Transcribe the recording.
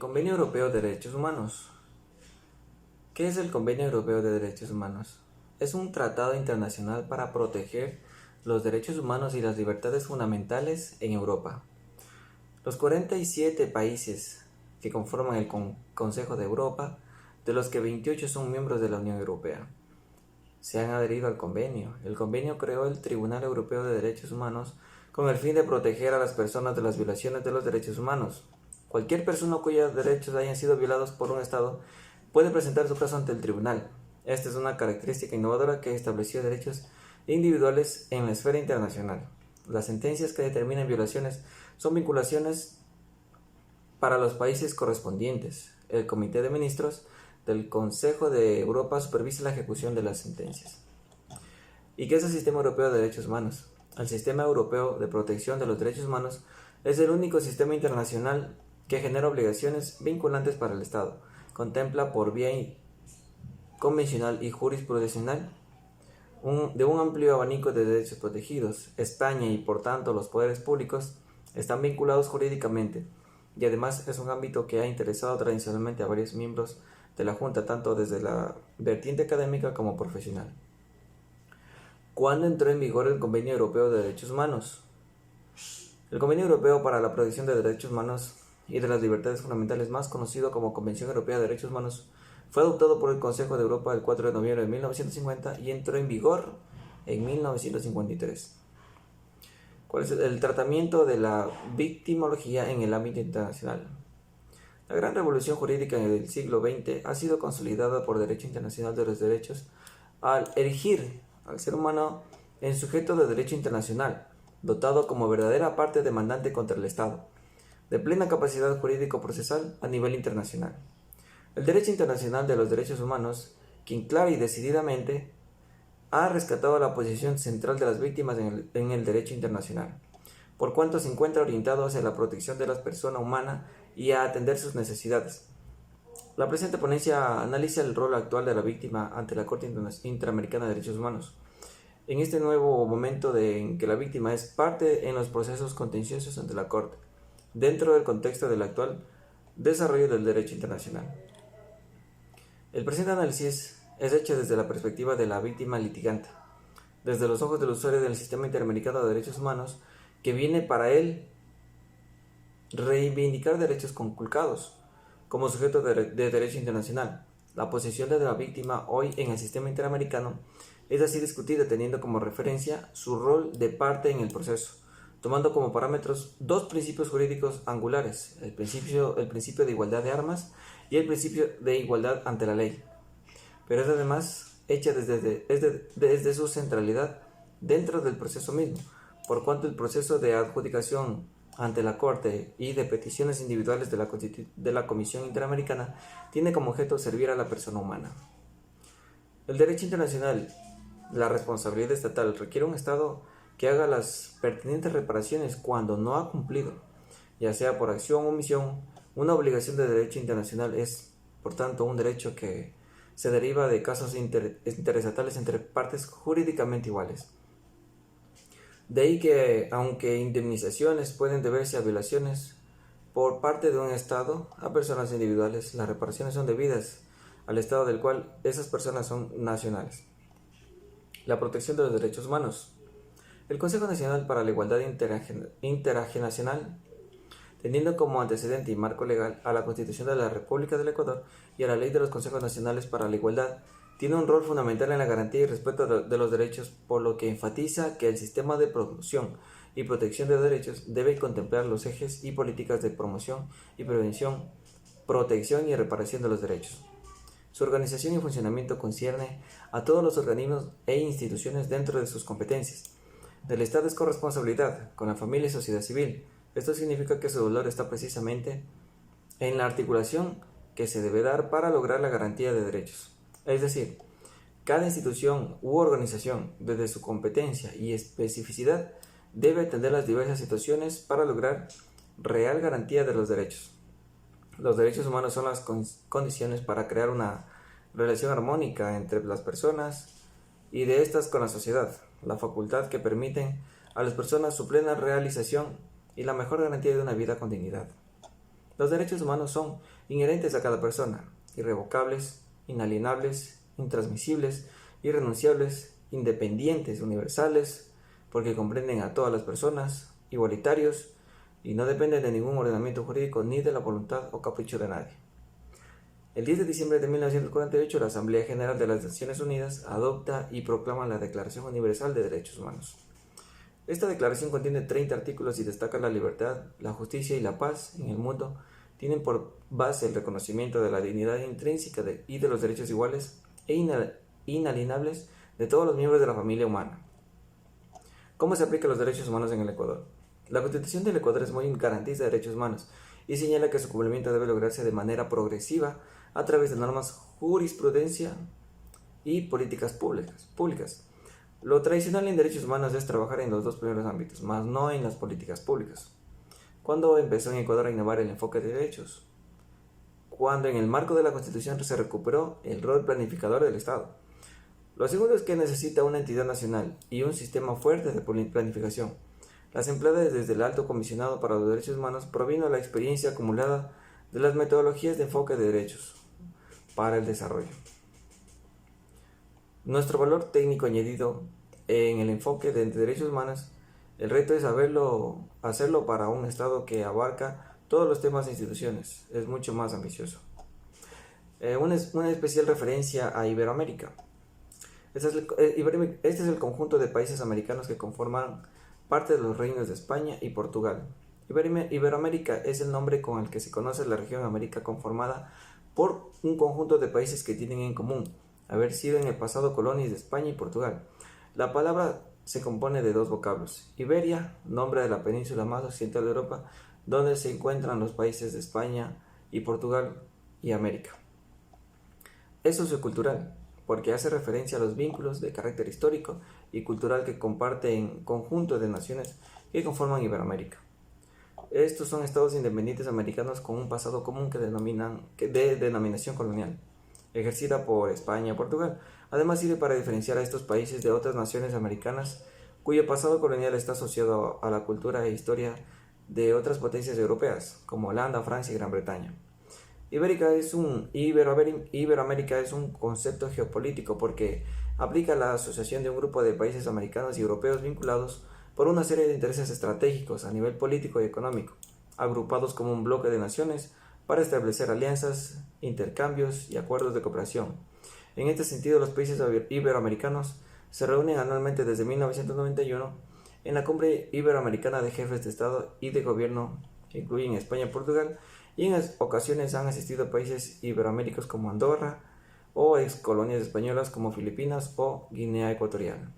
Convenio Europeo de Derechos Humanos. ¿Qué es el Convenio Europeo de Derechos Humanos? Es un tratado internacional para proteger los derechos humanos y las libertades fundamentales en Europa. Los 47 países que conforman el Consejo de Europa, de los que 28 son miembros de la Unión Europea, se han adherido al convenio. El convenio creó el Tribunal Europeo de Derechos Humanos con el fin de proteger a las personas de las violaciones de los derechos humanos. Cualquier persona cuyos derechos hayan sido violados por un Estado puede presentar su caso ante el tribunal. Esta es una característica innovadora que estableció derechos individuales en la esfera internacional. Las sentencias que determinan violaciones son vinculaciones para los países correspondientes. El Comité de Ministros del Consejo de Europa supervisa la ejecución de las sentencias. ¿Y qué es el Sistema Europeo de Derechos Humanos? El Sistema Europeo de Protección de los Derechos Humanos es el único sistema internacional que genera obligaciones vinculantes para el Estado. Contempla por vía convencional y jurisprudencial de un amplio abanico de derechos protegidos. España y por tanto los poderes públicos están vinculados jurídicamente y además es un ámbito que ha interesado tradicionalmente a varios miembros de la Junta, tanto desde la vertiente académica como profesional. ¿Cuándo entró en vigor el Convenio Europeo de Derechos Humanos? El Convenio Europeo para la Protección de Derechos Humanos y de las Libertades Fundamentales, más conocido como Convención Europea de Derechos Humanos, fue adoptado por el Consejo de Europa el 4 de noviembre de 1950 y entró en vigor en 1953. ¿Cuál es el tratamiento de la victimología en el ámbito internacional? La gran revolución jurídica del siglo XX ha sido consolidada por derecho internacional de los derechos al erigir al ser humano en sujeto de derecho internacional, dotado como verdadera parte demandante contra el Estado, de plena capacidad jurídico-procesal a nivel internacional. El derecho internacional de los derechos humanos, quien clara y decididamente ha rescatado la posición central de las víctimas en el derecho internacional, por cuanto se encuentra orientado hacia la protección de la persona humana y a atender sus necesidades. La presente ponencia analiza el rol actual de la víctima ante la Corte Interamericana de Derechos Humanos, en este nuevo momento en que la víctima es parte en los procesos contenciosos ante la Corte, dentro del contexto del actual desarrollo del derecho internacional. El presente análisis es hecho desde la perspectiva de la víctima litigante, desde los ojos del usuario del Sistema Interamericano de Derechos Humanos, que viene para él reivindicar derechos conculcados como sujeto de derecho internacional. La posición de la víctima hoy en el sistema interamericano es así discutida teniendo como referencia su rol de parte en el proceso, tomando como parámetros dos principios jurídicos angulares, el principio de igualdad de armas y el principio de igualdad ante la ley, pero es además hecha desde su centralidad dentro del proceso mismo, por cuanto el proceso de adjudicación ante la Corte y de peticiones individuales de la Comisión Interamericana tiene como objeto servir a la persona humana. El derecho internacional, la responsabilidad estatal, requiere un Estado que haga las pertinentes reparaciones cuando no ha cumplido, ya sea por acción o omisión. Una obligación de derecho internacional es, por tanto, un derecho que se deriva de casos interestatales entre partes jurídicamente iguales. De ahí que, aunque indemnizaciones pueden deberse a violaciones por parte de un Estado a personas individuales, las reparaciones son debidas al Estado del cual esas personas son nacionales. La protección de los derechos humanos. El Consejo Nacional para la Igualdad Intergeneracional, teniendo como antecedente y marco legal a la Constitución de la República del Ecuador y a la Ley de los Consejos Nacionales para la Igualdad, tiene un rol fundamental en la garantía y respeto de los derechos, por lo que enfatiza que el sistema de promoción y protección de derechos debe contemplar los ejes y políticas de promoción y prevención, protección y reparación de los derechos. Su organización y funcionamiento concierne a todos los organismos e instituciones dentro de sus competencias. Del Estado es corresponsabilidad con la familia y sociedad civil. Esto significa que su valor está precisamente en la articulación que se debe dar para lograr la garantía de derechos. Es decir, cada institución u organización, desde su competencia y especificidad, debe atender las diversas situaciones para lograr real garantía de los derechos. Los derechos humanos son las condiciones para crear una relación armónica entre las personas y de estas con la sociedad, la facultad que permiten a las personas su plena realización y la mejor garantía de una vida con dignidad. Los derechos humanos son inherentes a cada persona, irrevocables, inalienables, intransmisibles, irrenunciables, independientes, universales, porque comprenden a todas las personas, igualitarios, y no dependen de ningún ordenamiento jurídico ni de la voluntad o capricho de nadie. El 10 de diciembre de 1948, la Asamblea General de las Naciones Unidas adopta y proclama la Declaración Universal de Derechos Humanos. Esta declaración contiene 30 artículos y destaca la libertad, la justicia y la paz en el mundo. Tienen por base el reconocimiento de la dignidad intrínseca y de los derechos iguales e inalienables de todos los miembros de la familia humana. ¿Cómo se aplican los derechos humanos en el Ecuador? La Constitución del Ecuador es muy garantista de derechos humanos y señala que su cumplimiento debe lograrse de manera progresiva a través de normas, jurisprudencia y políticas públicas. Lo tradicional en derechos humanos es trabajar en los dos primeros ámbitos, más no en las políticas públicas. ¿Cuándo empezó en Ecuador a innovar el enfoque de derechos? Cuando en el marco de la Constitución se recuperó el rol planificador del Estado. Lo segundo es que necesita una entidad nacional y un sistema fuerte de planificación. Las empleadas desde el Alto Comisionado para los Derechos Humanos provino la experiencia acumulada de las metodologías de enfoque de derechos para el desarrollo. Nuestro valor técnico añadido en el enfoque de derechos humanos, el reto es hacerlo para un Estado que abarca todos los temas e instituciones, es mucho más ambicioso. Una especial referencia a Iberoamérica. Este es el conjunto de países americanos que conforman parte de los reinos de España y Portugal. Iberoamérica es el nombre con el que se conoce la región América conformada por un conjunto de países que tienen en común haber sido en el pasado colonias de España y Portugal. La palabra se compone de dos vocablos. Iberia, nombre de la península más occidental de Europa, donde se encuentran los países de España y Portugal y América. Es sociocultural, porque hace referencia a los vínculos de carácter histórico y cultural que comparten conjunto de naciones que conforman Iberoamérica. Estos son estados independientes americanos con un pasado común de denominación colonial, ejercida por España y Portugal. Además sirve para diferenciar a estos países de otras naciones americanas cuyo pasado colonial está asociado a la cultura e historia de otras potencias europeas, como Holanda, Francia y Gran Bretaña. Iberoamérica es un concepto geopolítico porque aplica la asociación de un grupo de países americanos y europeos vinculados por una serie de intereses estratégicos a nivel político y económico, agrupados como un bloque de naciones para establecer alianzas, intercambios y acuerdos de cooperación. En este sentido, los países iberoamericanos se reúnen anualmente desde 1991 en la Cumbre Iberoamericana de Jefes de Estado y de Gobierno, que incluyen España y Portugal, y en ocasiones han asistido países iberoamericanos como Andorra o ex colonias españolas como Filipinas o Guinea Ecuatorial.